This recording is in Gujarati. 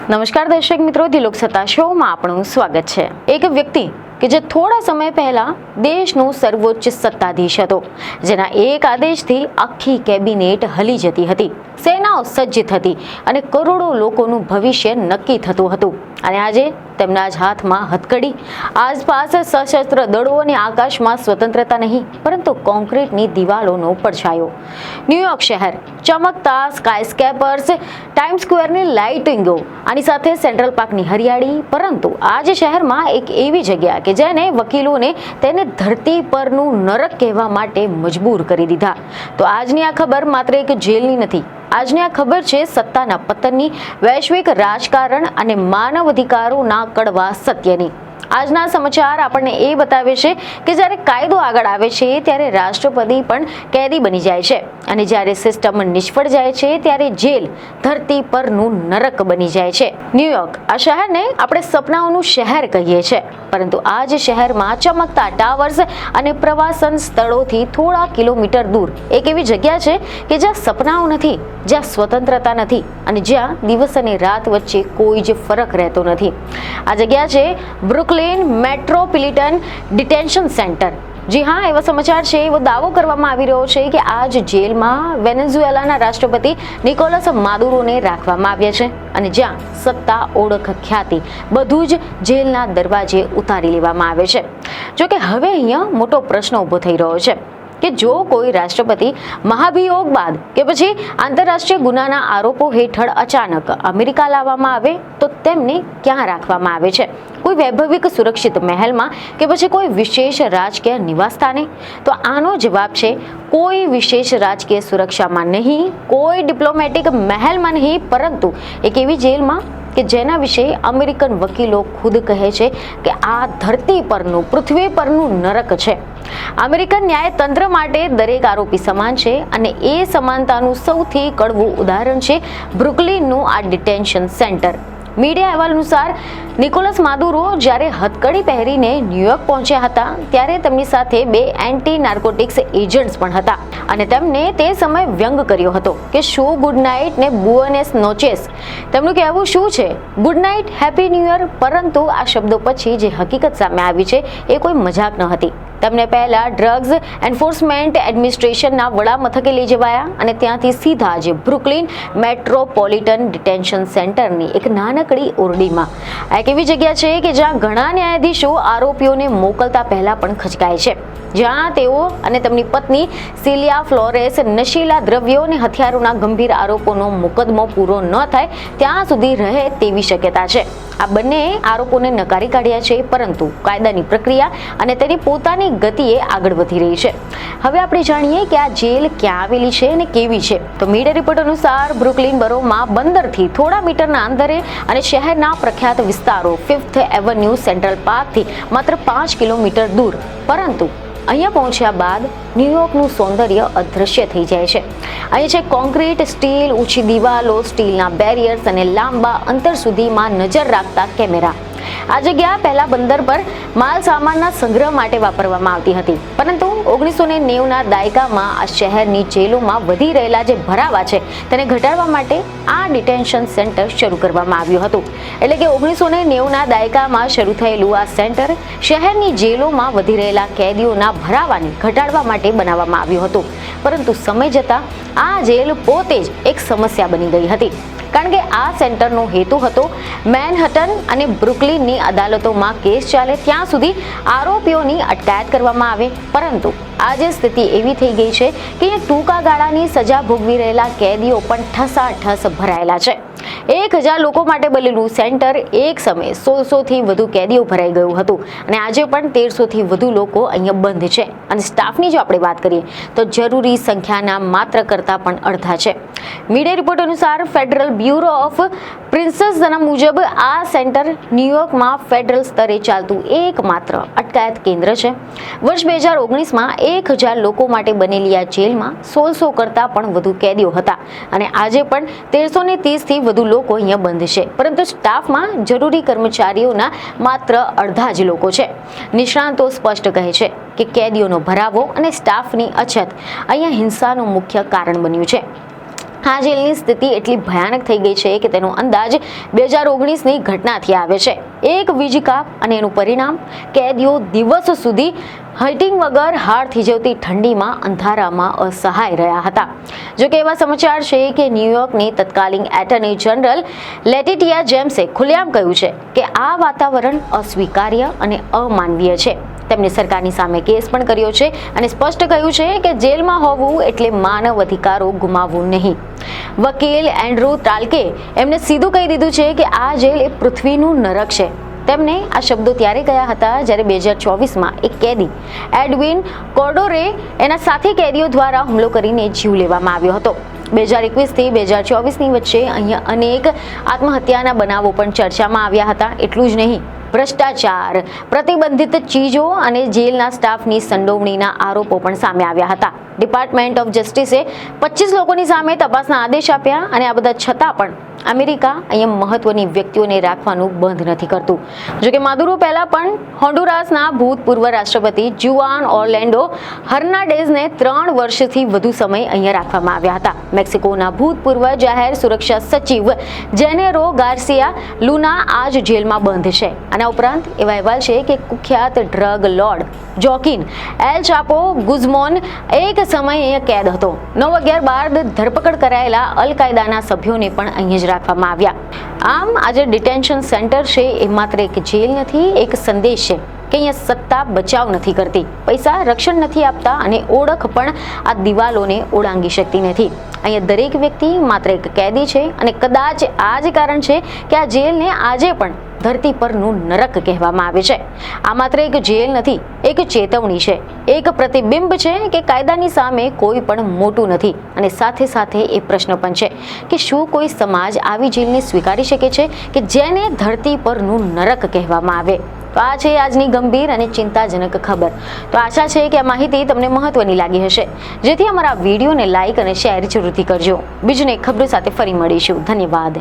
નમસ્કાર દર્શક મિત્રો, દિલોક સત્તા શોમાં આપણું સ્વાગત છે। એક વ્યક્તિ કે જે થોડા સમય પહેલા દેશનો સર્વોચ્ચ સત્તાધીશ હતો, જેના એક આદેશથી આખી કેબિનેટ હલી જતી હતી, સેનાઓ સજ્જ થતી અને કરોડો લોકોનું ભવિષ્ય નક્કી થતું હતું, અને આજે તેમના જ હાથમાં હથકડી, આસપાસ સશસ્ત્ર દળો અને આકાશમાં સ્વતંત્રતા નહીં પરંતુ કોન્ક્રીટની દિવાલોનો પડછાયો। ન્યુયોર્ક શહેર, ચમકતા સ્કાયસ્કેપર્સ, ટાઈમ્સ સ્ક્વેરની લાઇટિંગો, આની સાથે સેન્ટ્રલ પાર્કની હરિયાળી, પરંતુ આજે શહેરમાં એક એવી જગ્યા કે જેને વકીલોને તેને ધરતી પરનું નરક કહેવા માટે મજબૂર કરી દીધા। તો આજની આ ખબર માત્ર એક જેલની નથી, આજની આ ખબર છે સત્તાના પતનની, વૈશ્વિક રાજકારણ અને માનવ અધિકારોના કડવા સત્યની। આજના સમાચાર આપણને એ બતાવે છે કે જ્યારે કાયદો આગળ આવે છે ત્યારે રાષ્ટ્રપતિ પણ કેદી બની જાય છે, અને જ્યારે સિસ્ટમ નિષ્ફળ જાય છે ત્યારે જેલ ધરતી પરનું નરક બની જાય છે। ન્યુયોર્ક, આ શહેરને આપણે સપનાઓનું શહેર કહીએ છીએ, પરંતુ આ જ શહેરમાં ચમકતા ટાવર્સ અને પ્રવાસન સ્થળોથી થોડા કિલોમીટર દૂર એક એવી જગ્યા છે કે જ્યાં સપનાઓ નથી, જ્યાં સ્વતંત્રતા નથી અને જ્યાં દિવસ અને રાત વચ્ચે કોઈ જ ફરક રહેતો નથી। આ જગ્યા છે બ્રુકલિન મેટ્રોપોલિટન ડિટેન્શન સેન્ટર। જી હા, એવા સમાચાર છે, એવો દાવો કરવામાં આવી રહ્યો છે કે આ જ જેલમાં વેનેઝુએલાના રાષ્ટ્રપતિ નિકોલસ માદુરોને રાખવામાં આવ્યા છે, અને જ્યાં સત્તા, ઓળખ, ખ્યાતિ બધું જ જેલના દરવાજે ઉતારી લેવામાં આવે છે। જો કે હવે અહીંયા મોટો પ્રશ્ન ઊભો થઈ રહ્યો છે કે જો કોઈ રાષ્ટ્રપતિ મહાભિયોગ બાદ કે પછી આંતરરાષ્ટ્રીય ગુનાના આરોપો હેઠળ અચાનક અમેરિકા લાવવામાં આવે તો તેમને ક્યાં રાખવામાં આવે છે? કોઈ વૈભવિક સુરક્ષિત મહેલમાં કે પછી કોઈ વિશેષ રાજકીય નિવાસસ્થાને? તો આનો જવાબ છે કોઈ વિશેષ રાજકીય સુરક્ષામાં નહીં, કોઈ ડિપ્લોમેટિક મહેલમાં નહીં, પરંતુ એક એવી જેલમાં કે જેના વિશે અમેરિકન વકીલો ખુદ કહે છે કે આ ધરતી પરનું, પૃથ્વી પરનું નરક છે। અમેરિકન ન્યાયતંત્ર માટે દરેક આરોપી સમાન છે, અને એ સમાનતાનું સૌથી કડવું ઉદાહરણ છે બ્રુકલિનનું આ ડિટેન્શન સેન્ટર। મીડિયા અહેવાલ અનુસાર નિકોલસ માદુરો જ્યારે હથકડી પહેરીને ન્યુયોર્ક પહોંચ્યા હતા ત્યારે તેમની સાથે 2 એન્ટી નાર્કોટિક્સ એજન્ટ્સ પણ હતા, અને તેમને તે સમયે વ્યંગ કર્યો હતો કે શું ગુડ નાઇટ ને બુએનોસ નોચેસ। તેમનું કહેવું શું છે? Good night, happy new year. પરંતુ આ શબ્દો પછી જે હકીકત સામે આવી છે એ કોઈ મજાક ન હતી। તેમને પહેલા ડ્રગ્સ એન્ફોર્સમેન્ટ એડમિનિસ્ટ્રેશનના વડા મથકે લઈ જવાયા, અને ત્યાંથી સીધા જ બ્રુકલિન મેટ્રોપોલિટન ડિટેન્શન સેન્ટરની એક નાનકડી ઓરડીમાં, એક એવી જગ્યા છે કે જ્યાં ઘણા ન્યાયાધીશો આરોપીઓને મોકલતા પહેલા પણ ખચકાય છે, જ્યાં તેઓ અને તેમની પત્ની સિલિયા ફ્લોરેસ નશીલા દ્રવ્યો અને હથિયારોના ગંભીર આરોપોનો મુકદ્દમો પૂરો ન થાય ત્યાં સુધી રહે તેવી શક્યતા છે। આ બંને આરોપોને નકારી કાઢ્યા છે, પરંતુ કાયદાની પ્રક્રિયા અને તેની પોતાની ગતિએ આગળ વધી રહી છે। હવે આપણે જાણીએ કે આ જેલ ક્યાં આવેલી છે અને કેવી છે। તો મીડિયા રિપોર્ટ અનુસાર બ્રુકલિન બરોમાં બંદરથી થોડા મીટરના અંતરે અને શહેરના પ્રખ્યાત વિસ્તારો 5th એવન્યુ, સેન્ટ્રલ પાર્કથી માત્ર 5 કિલોમીટર દૂર, પરંતુ અહીંયા પહોંચ્યા બાદ ન્યુયોર્કનું સૌંદર્ય અદૃશ્ય થઈ જાય છે। અહીં છે કોન્ક્રીટ, સ્ટીલ, ઊંચી દિવાલો, સ્ટીલના બેરિયર્સ અને લાંબા અંતર સુધીમાં નજર રાખતા કેમેરા। આ જગ્યા પહેલા બંદર પર માલ સામાનના સંગ્રહ માટે વાપરવામાં આવતી હતી, પરંતુ 1990ના દાયકામાં આ શહેરની જેલોમાં વધી રહેલા જે ભરાવા છે તેને ઘટાડવા માટે આ ડિટેન્શન સેન્ટર શરૂ કરવામાં આવ્યું હતું। એટલે કે 1990ના દાયકામાં શરૂ થયેલું આ સેન્ટર શહેરની જેલોમાં વધી રહેલા કેદીઓના ભરાવાને ઘટાડવા માટે બનાવવામાં આવ્યું હતું, પરંતુ સમય જતાં આ જેલ પોતે જ એક સમસ્યા બની ગઈ હતી, કારણ કે આ સેન્ટરનો હેતુ હતો મેનહટન અને બ્રુકલિનની અદાલતોમાં કેસ ચાલે ત્યાં સુધી આરોપીઓની અટકાયત કરવામાં આવે, પરંતુ આજે સ્થિતિ એવી થઈ ગઈ છે કે ટૂંકા ગાળાની સજા ભોગવી રહેલા કેદીઓ પણ ઠસાઠસ ભરાયેલા છે। 1000 લોકો માટે બનેલું સેન્ટર એક સમયે 1600થી વધુ કેદીઓ ભરાઈ ગયું હતું, અને આજે પણ 1300થી વધુ લોકો અહીંયા બંધ છે, અને સ્ટાફની જો આપણે વાત કરીએ તો જરૂરી સંખ્યાના માત્ર કરતાં પણ અડધા છે। મીડિયા રિપોર્ટ અનુસાર ફેડરલ બ્યુરો ઓફ પ્રિન્સેસના મુજબ આ સેન્ટર ન્યુયોર્કમાં ફેડરલ સ્તરે ચાલતું એકમાત્ર અટકાયત કેન્દ્ર છે। વર્ષ 2019માં 1000 લોકો માટે બનેલી આ જેલમાં 1600 કરતાં પણ વધુ કેદીઓ હતા, અને આજે પણ 1330થી વધુ લોકો અહીંયા બંધ છે, પરંતુ સ્ટાફમાં જરૂરી કર્મચારીઓના માત્ર અડધા જ લોકો છે। નિષ્ણાતો સ્પષ્ટ કહે છે કે કેદીઓનો ભરાવો અને સ્ટાફની અછત અહીંયા હિંસાનું મુખ્ય કારણ બન્યું છે। આ જેલની સ્થિતિ એટલી ભયાનક થઈ ગઈ છે કે તેનો અંદાજ 2019ની ઘટનાથી આવે છે. એક વીજ કાપ અને એનું પરિણામ કેદીઓ દિવસો સુધી હીટિંગ વગર હાડ થીજવતી ઠંડીમાં અંધારામાં અસહાય રહ્યા હતા. જો કે એવા સમાચાર છે કે ન્યૂયોર્કની તત્કાલીન એટર્ની જનરલ લેટિટિયા જેમ્સે ખુલ્લેઆમ કહ્યું છે કે આ વાતાવરણ અસ્વીકાર્ય અને અમાનવીય છે. તેમણે સરકારની સામે કેસ પણ કર્યો છે અને સ્પષ્ટ કહ્યું છે કે જેલમાં હોવું એટલે માનવ અધિકારો ગુમાવવું નહીં. વકીલ એન્ડ્રુ તાલ્કે એમને સીધું કહી દીધું છે કે આ જેલ એ પૃથ્વીનું નરક છે. તેમને આ શબ્દો ત્યારે કહ્યા હતા જ્યારે 2024માં એક કેદી એડવિન કોર્ડોરે એના સાથી કેદીઓ દ્વારા હુમલો કરીને જીવ લેવામાં આવ્યો હતો. 2021થી 2024ની વચ્ચે અહીંયા અનેક આત્મહત્યાના બનાવો પણ ચર્ચામાં આવ્યા હતા. એટલું જ નહીં, ભ્રષ્ટાચાર, પ્રતિબંધિત ચીજો અને જેલના સ્ટાફની સંડોવણીના આરોપો પણ સામે આવ્યા હતા. ડિપાર્ટમેન્ટ ઓફ જસ્ટિસે 25 લોકોની સામે તપાસના આદેશ આપ્યા અને આ બધા છતાં પણ અમેરિકા અહીંયા મહત્વની વ્યક્તિઓને રાખવાનું બંધ નથી કરતું. જોકે માદુરો પહેલા પણ હોન્ડુરાસના ભૂતપૂર્વ રાષ્ટ્રપતિ જુઆન ઓર્લેન્ડો હર્નાન્ડેઝને 3 વર્ષથી વધુ સમય અહીંયા રાખવામાં આવ્યા હતા. મેક્સિકોના ભૂતપૂર્વ જાહેર સુરક્ષા સચિવ જેનેરો ગાર્સિયા લુના આજ જેલમાં બંધ છે. આના ઉપરાંત એવા અહેવાલ છે કે કુખ્યાત ડ્રગ લોર્ડ જોકિન એલ ચાપો ગુઝમોન એક સમય અહીંયા કેદ હતો. 9/11 બાદ ધરપકડ કરાયેલા અલ કાયદાના સભ્યોને પણ અહીંયા જ રાખવામાં આવ્યા. આમ આજે ડિટેન્શન સેન્ટર છે એ માત્ર એક જેલ નથી, એક સંદેશ છે કે અહીંયા સત્તા બચાવ નથી કરતી, પૈસા રક્ષણ નથી આપતા અને ઓળખ પણ આ દિવાલોને ઓળંગી શકતી નથી. અહીંયા દરેક વ્યક્તિ માત્ર એક કેદી છે અને કદાચ આ જ કારણ છે કે આ જેલને આજે પણ ધરતી પરનું નરક કહેવામાં આવે છે. આ માત્ર એક જેલ નથી, એક ચેતવણી છે, એક પ્રતિબિંબ છે કે કાયદાની સામે કોઈ પણ મોટું નથી. અને સાથે સાથે એ પ્રશ્ન પણ છે કે શું કોઈ સમાજ આવી જેલને સ્વીકારી શકે છે કે જેને ધરતી પરનું નરક કહેવામાં આવે? તો આ છે આજની ગંભીર અને ચિંતાજનક ખબર. તો આશા છે કે આ માહિતી તમને મહત્વની લાગી હશે, જેથી અમારા વિડીયોને લાઇક અને શેર જરૂરથી કરજો. બીજને ખબરો સાથે ફરી મળીશું. ધન્યવાદ.